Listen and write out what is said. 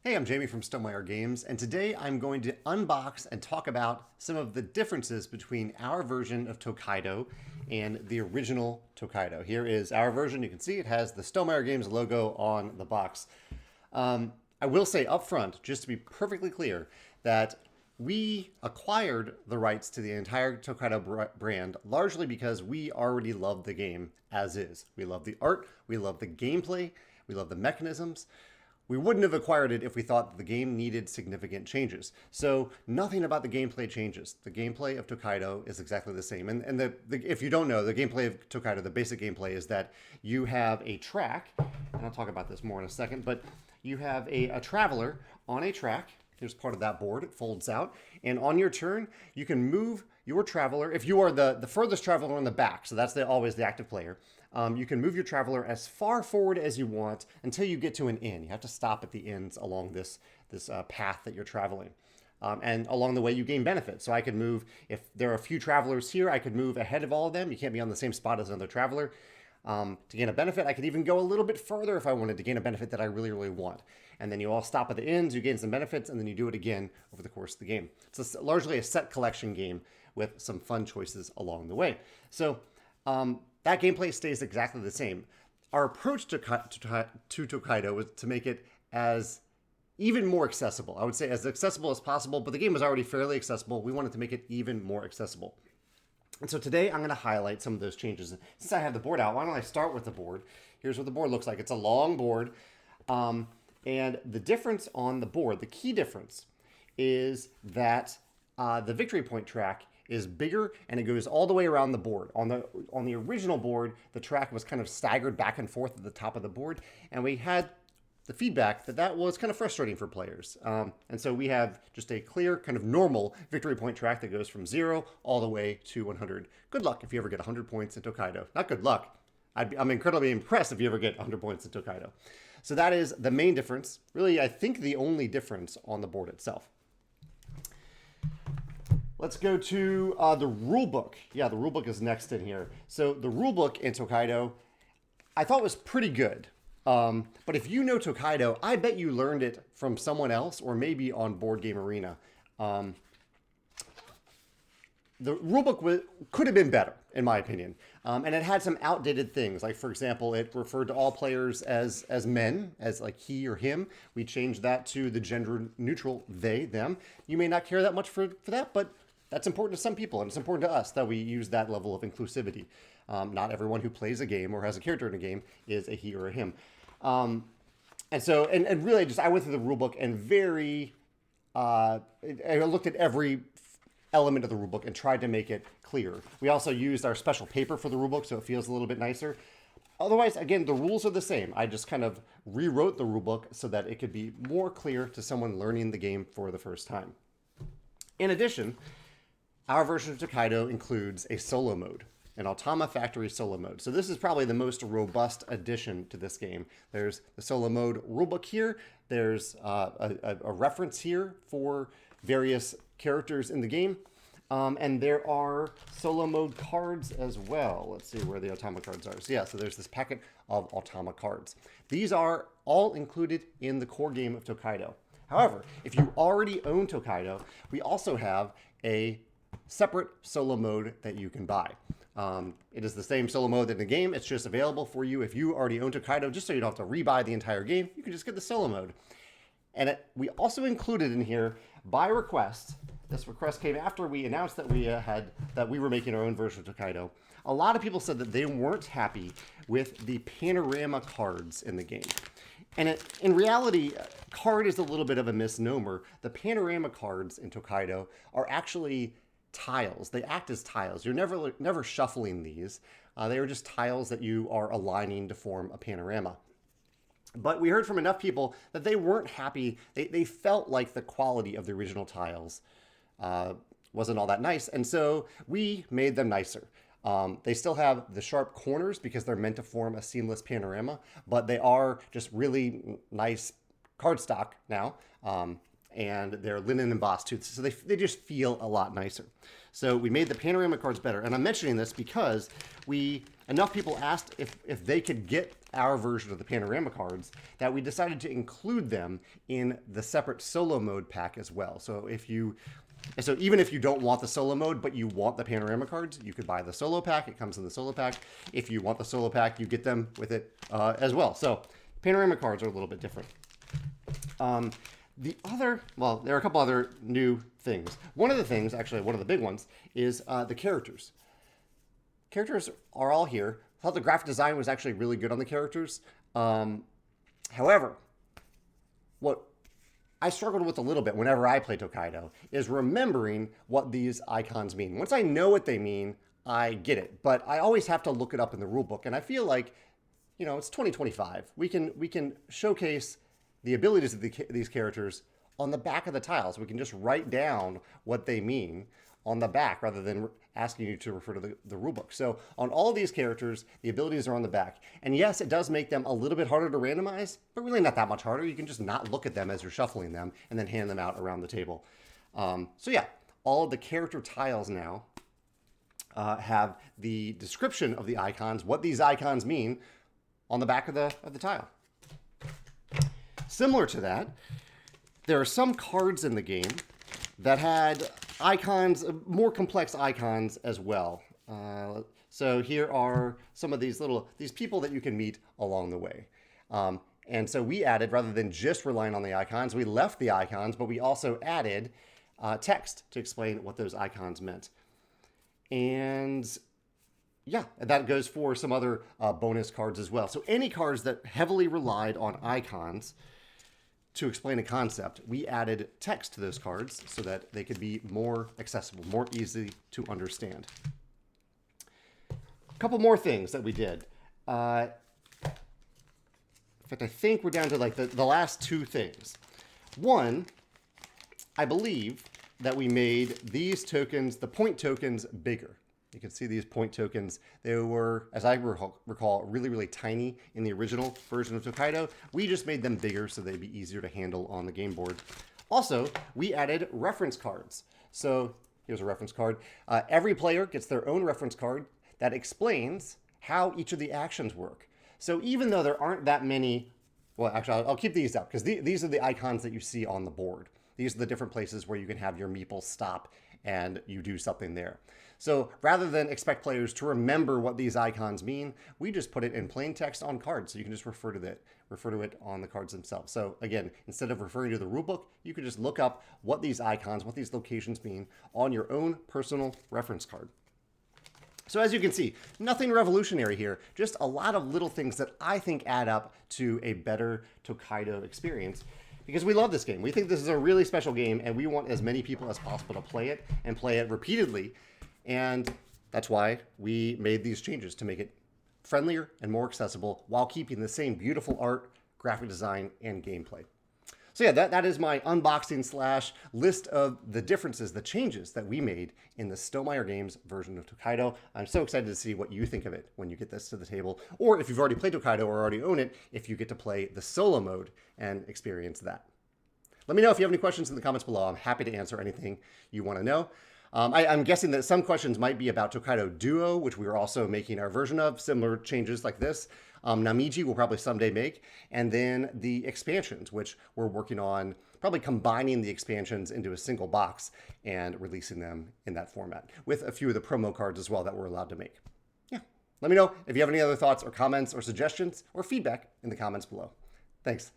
Hey, I'm Jamie from Stonemaier Games, and today I'm going to unbox and talk about some of the differences between our version of Tokaido and the original Tokaido. Here is our version. You can see it has the Stonemaier Games logo on the box. I will say up front, just to be perfectly clear, that we acquired the rights to the entire Tokaido brand largely because we already love the game as is. We love the art, we love the gameplay, we love the mechanisms. We wouldn't have acquired it if we thought that the game needed significant changes. So nothing about the gameplay changes. The gameplay of Tokaido is exactly the same. And if you don't know, the gameplay of Tokaido, the basic gameplay is that you have a track, and I'll talk about this more in a second, but you have a traveler on a track. Here's part of that board. It folds out. And on your turn, you can move your traveler. If you are the furthest traveler on the back, so that's always the active player, you can move your traveler as far forward as you want until you get to an inn. You have to stop at the inns along this path that you're traveling. And along the way, you gain benefits. So I could move, if there are a few travelers here, I could move ahead of all of them. You can't be on the same spot as another traveler. To gain a benefit, I could even go a little bit further if I wanted to gain a benefit that I really, really want. And then you all stop at the inns, you gain some benefits, and then you do it again over the course of the game. It's largely a set collection game with some fun choices along the way. So that gameplay stays exactly the same. Our approach to Tokaido was to make it as even more accessible. I would say as accessible as possible, but the game was already fairly accessible. We wanted to make it even more accessible. And so today I'm going to highlight some of those changes. Since I have the board out, why don't I start with the board? Here's what the board looks like. It's a long board. And the difference on the board, the key difference, is that the victory point track is bigger and it goes all the way around the board. On the original board, the track was kind of staggered back and forth at the top of the board, and we had the feedback that was kind of frustrating for players. And so we have just a clear kind of normal victory point track that goes from 0 all the way to 100. Good luck if you ever get 100 points in Tokaido. Not good luck. I'm incredibly impressed if you ever get 100 points in Tokaido. So that is the main difference. Really, I think the only difference on the board itself. Let's go to the rulebook. Yeah, the rulebook is next in here. So the rulebook in Tokaido, I thought was pretty good. But if you know Tokaido, I bet you learned it from someone else or maybe on Board Game Arena. The rulebook could have been better, in my opinion. And it had some outdated things. Like, for example, it referred to all players as men, as like he or him. We changed that to the gender neutral they, them. You may not care that much for that, but that's important to some people, and it's important to us that we use that level of inclusivity. Not everyone who plays a game or has a character in a game is a he or a him. And really, I went through the rulebook and I looked at every element of the rulebook and tried to make it clear. We also used our special paper for the rulebook, so it feels a little bit nicer. Otherwise, again, the rules are the same. I just kind of rewrote the rulebook so that it could be more clear to someone learning the game for the first time. In addition, our version of Tokaido includes a solo mode, an Automa Factory solo mode. So this is probably the most robust addition to this game. There's the solo mode rulebook here. There's a reference here for various characters in the game. And there are solo mode cards as well. Let's see where the Automa cards are. So yeah, so there's this packet of Automa cards. These are all included in the core game of Tokaido. However, if you already own Tokaido, we also have a separate solo mode that you can buy. It is the same solo mode in the game. It's just available for you if you already own Tokaido, just so you don't have to rebuy the entire game. You can just get the solo mode. And we also included in here, by request, this request came after we announced that we were making our own version of Tokaido. A lot of people said that they weren't happy with the panorama cards in the game. And in reality, card is a little bit of a misnomer. The panorama cards in Tokaido are actually tiles. They act as tiles. You're never shuffling these. They are just tiles that you are aligning to form a panorama. But we heard from enough people that they weren't happy. They felt like the quality of the original tiles wasn't all that nice. And so we made them nicer. They still have the sharp corners because they're meant to form a seamless panorama, but they are just really nice cardstock now. And they're linen embossed too, so they just feel a lot nicer. So we made the panorama cards better, and I'm mentioning this because enough people asked if they could get our version of the panorama cards that we decided to include them in the separate solo mode pack as well. So even if you don't want the solo mode, but you want the panorama cards, you could buy the solo pack. It comes in the solo pack. If you want the solo pack, you get them with it as well. So panorama cards are a little bit different. There are a couple other new things. One of the things, actually one of the big ones, is the characters. Characters are all here. I thought the graphic design was actually really good on the characters. However, what I struggled with a little bit whenever I play Tokaido is remembering what these icons mean. Once I know what they mean, I get it. But I always have to look it up in the rulebook. And I feel like, it's 2025. We can showcase the abilities of these characters on the back of the tiles. We can just write down what they mean on the back rather than asking you to refer to the rulebook. So on all these characters, the abilities are on the back. And yes, it does make them a little bit harder to randomize, but really not that much harder. You can just not look at them as you're shuffling them and then hand them out around the table. So yeah, all of the character tiles now have the description of the icons, what these icons mean, on the back of the tile. Similar to that, there are some cards in the game that had icons, more complex icons as well. So here are some of these people that you can meet along the way. And so we added, rather than just relying on the icons, we left the icons, but we also added text to explain what those icons meant. And yeah, that goes for some other bonus cards as well. So any cards that heavily relied on icons to explain a concept, we added text to those cards so that they could be more accessible, more easy to understand. A couple more things that we did. In fact, I think we're down to like the last two things. One, I believe that we made these tokens, the point tokens, bigger. You can see these point tokens. They were, as I recall, really, really tiny in the original version of Tokaido. We just made them bigger so they'd be easier to handle on the game board. Also, we added reference cards. So here's a reference card. Every player gets their own reference card that explains how each of the actions work. So even though there aren't that many, well, actually, I'll keep these up because these are the icons that you see on the board. These are the different places where you can have your meeple stop and you do something there. So rather than expect players to remember what these icons mean, we just put it in plain text on cards. So you can just refer to it on the cards themselves. So again, instead of referring to the rulebook, you can just look up what these icons, what these locations mean on your own personal reference card. So as you can see, nothing revolutionary here, just a lot of little things that I think add up to a better Tokaido experience. Because we love this game. We think this is a really special game, and we want as many people as possible to play it and play it repeatedly. And that's why we made these changes to make it friendlier and more accessible while keeping the same beautiful art, graphic design, and gameplay. So yeah, that is my unboxing / list of the differences, the changes that we made in the Stonemaier Games version of Tokaido. I'm so excited to see what you think of it when you get this to the table, or if you've already played Tokaido or already own it, if you get to play the solo mode and experience that. Let me know if you have any questions in the comments below. I'm happy to answer anything you want to know. I'm guessing that some questions might be about Tokaido Duo, which we are also making our version of, similar changes like this. Namiji will probably someday make, and then the expansions, which we're working on, probably combining the expansions into a single box and releasing them in that format, with a few of the promo cards as well that we're allowed to make. Yeah, let me know if you have any other thoughts or comments or suggestions or feedback in the comments below. Thanks.